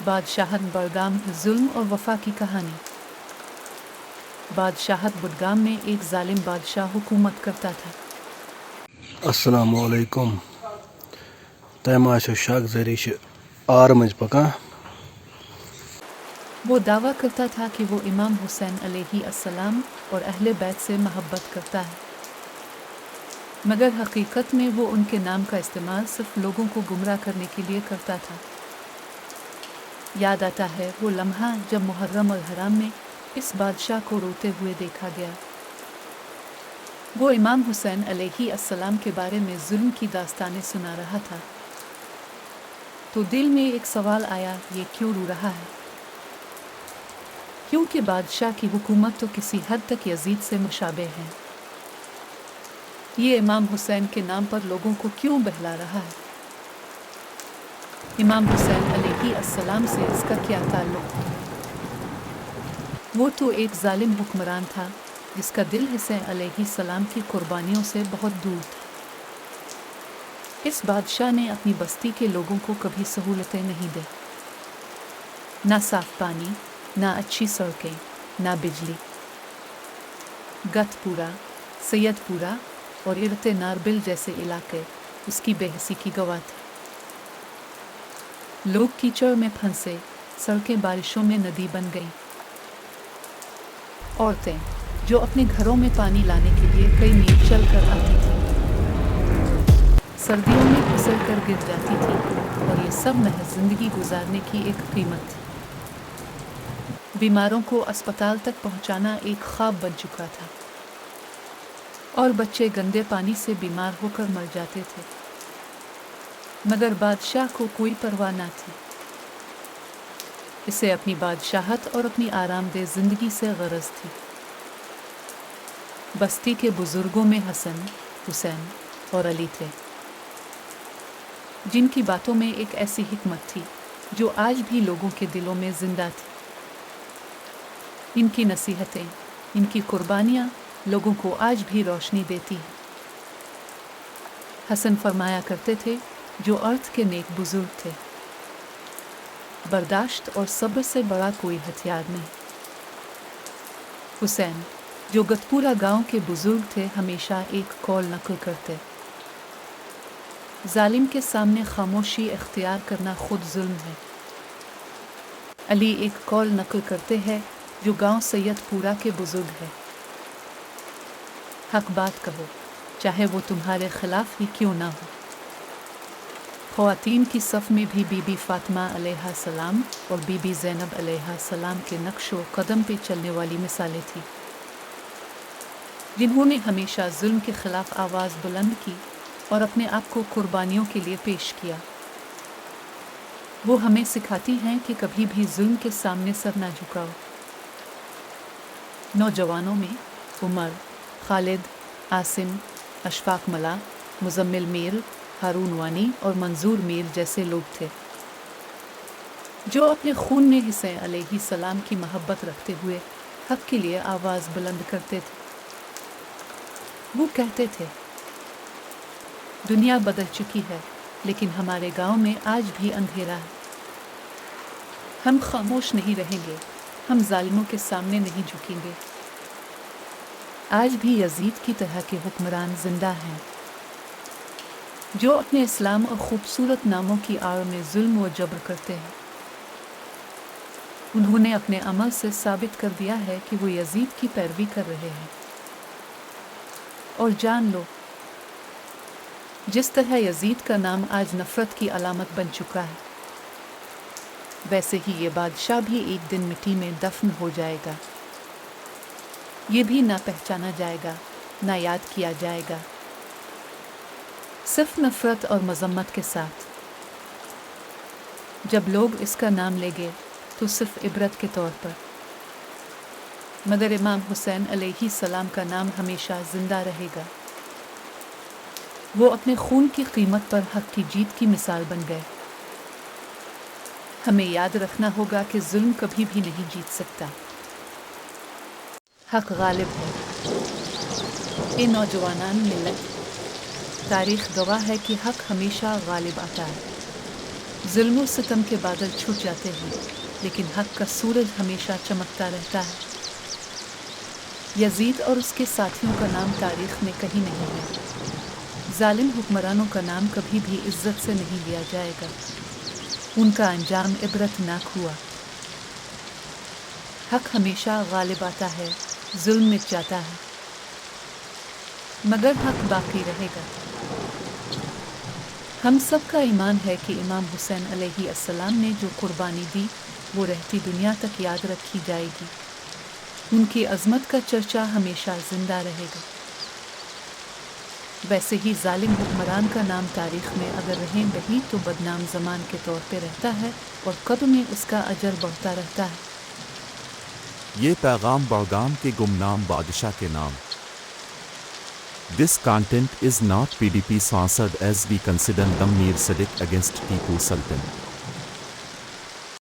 बादशाहत बडगाम जुल्म और वफा की कहानी। बादशाहत बडगाम में एक जालिम बादशाह हुकूमत करता था। अस्सलामु अलैकुम। तमाशा शाक जरिश आर मंज पका। वो दावा करता था कि वो इमाम हुसैन अलैहि अस्सलाम और अहले बैत से मोहब्बत करता है, मगर हकीकत में वो उनके नाम का इस्तेमाल सिर्फ लोगों को गुमराह करने के लिए करता था। याद आता है वो लम्हा जब मुहर्रम और हराम में इस बादशाह को रोते हुए देखा गया। वो इमाम हुसैन अलैहि अस्सलाम के बारे में जुल्म की दास्तानें सुना रहा था, तो दिल में एक सवाल आया, ये क्यों रो रहा है? क्योंकि बादशाह की हुकूमत तो किसी हद तक यजीद से मुशाबे है। ये इमाम हुसैन के नाम पर लोगों को क्यों बहला रहा है? इमाम हुसैन अलैहि अस्सलाम से इसका क्या ताल्लुक? वो तो एक जालिम हुक्मरान था जिसका दिल हुसैन अलैहि सलाम की कुर्बानियों से बहुत दूर था। इस बादशाह ने अपनी बस्ती के लोगों को कभी सहूलतें नहीं दी, ना साफ पानी, ना अच्छी सड़कें, ना बिजली। गतपुरा, सैयदपुरा और इरते नारबिल जैसे इलाके उसकी बेहसी की गवाह थे। लोग कीचड़ में फंसे, सड़कें बारिशों में नदी बन गईं। औरतें जो अपने घरों में पानी लाने के लिए कई मील चल कर आती थीं, सर्दियों में फिसल कर गिर जाती थी, और ये सब महज जिंदगी गुजारने की एक कीमत थी। बीमारों को अस्पताल तक पहुंचाना एक ख्वाब बन चुका था, और बच्चे गंदे पानी से बीमार होकर मर जाते थे, मगर बादशाह को कोई परवाह न थी। इसे अपनी बादशाहत और अपनी आरामदेह जिंदगी से गरज थी। बस्ती के बुजुर्गों में हसन, हुसैन और अली थे, जिनकी बातों में एक ऐसी हिकमत थी जो आज भी लोगों के दिलों में जिंदा थी। इनकी नसीहतें, इनकी कुर्बानियाँ लोगों को आज भी रोशनी देती हैं। हसन फरमाया करते थे, जो अर्थ के नेक बुजुर्ग थे, बर्दाश्त और सब्र से बड़ा कोई हथियार नहीं। हुसैन जो गतपुरा गांव के बुजुर्ग थे, हमेशा एक कौल नकल करते, जालिम के सामने खामोशी इख्तियार करना खुद जुल्म है। अली एक कौल नकल करते हैं जो गांव सैयदपुरा के बुजुर्ग है, हक बात कहो चाहे वो तुम्हारे खिलाफ ही क्यों ना हो। ख़वातीन की सफ़ में भी बीबी फ़ातिमा अलैहा सलाम और बीबी ज़ैनब अलैहा सलाम के नक्शो कदम पे चलने वाली मिसालें थीं, जिन्होंने हमेशा जुल्म के ख़िलाफ़ आवाज़ बुलंद की और अपने आप को कुर्बानियों के लिए पेश किया। वो हमें सिखाती हैं कि कभी भी जुल्म के सामने सर ना झुकाओ। नौजवानों में उमर, खालिद, आसिम, अशफाक मला, मुजम्मिल मीर, हारून वानी और मंजूर मीर जैसे लोग थे, जो अपने खून में हुसैन अलैहि सलाम की मोहब्बत रखते हुए हक के लिए आवाज़ बुलंद करते थे। वो कहते थे, दुनिया बदल चुकी है, लेकिन हमारे गांव में आज भी अंधेरा है। हम खामोश नहीं रहेंगे, हम जालिमों के सामने नहीं झुकेंगे। आज भी यजीद की तरह के हुक्मरान जिंदा हैं, जो अपने इस्लाम और खूबसूरत नामों की आड़ में जुल्म व जबर करते हैं। उन्होंने अपने अमल से साबित कर दिया है कि वो यजीद की पैरवी कर रहे हैं। और जान लो, जिस तरह यजीद का नाम आज नफरत की अलामत बन चुका है, वैसे ही ये बादशाह भी एक दिन मिट्टी में दफन हो जाएगा। ये भी ना पहचाना जाएगा, ना याद किया जाएगा, सिर्फ नफरत और मजम्मत के साथ। जब लोग इसका नाम लेंगे तो सिर्फ इबरत के तौर पर, मगर इमाम हुसैन अलैहि सलाम का नाम हमेशा जिंदा रहेगा। वो अपने खून की कीमत पर हक की जीत की मिसाल बन गए। हमें याद रखना होगा कि जुल्म कभी भी नहीं जीत सकता, हक गालिब है। ए नौजवानान मिल्लत, तारीख गवाह है कि हक हमेशा गालिब आता है। ظلم و ستم کے بادل چھٹ جاتے ہیں لیکن حق کا سورج ہمیشہ چمکتا رہتا ہے۔ یزید اور اس کے ساتھیوں کا نام تاریخ میں کہیں نہیں ہے۔ ظالم حکمرانوں کا نام کبھی بھی عزت سے نہیں لیا جائے گا، ان کا انجام عبرتناک ہوا۔ حق ہمیشہ غالب آتا ہے، ظلم مٹ جاتا ہے، مگر حق باقی رہے گا۔ ہم سب کا ایمان ہے کہ امام حسین علیہ السلام نے جو قربانی دی وہ رہتی دنیا تک یاد رکھی جائے گی، ان کی عظمت کا چرچا ہمیشہ زندہ رہے گا۔ ویسے ہی ظالم حکمران کا نام تاریخ میں اگر رہیں بھی تو بدنام زمان کے طور پہ رہتا ہے اور قبر میں اس کا اجر بڑھتا رہتا ہے۔ یہ پیغام بڑگام کے گمنام بادشاہ کے نام۔ This content is not PDP sponsored as we consider them mere sedict against Tipu Sultan.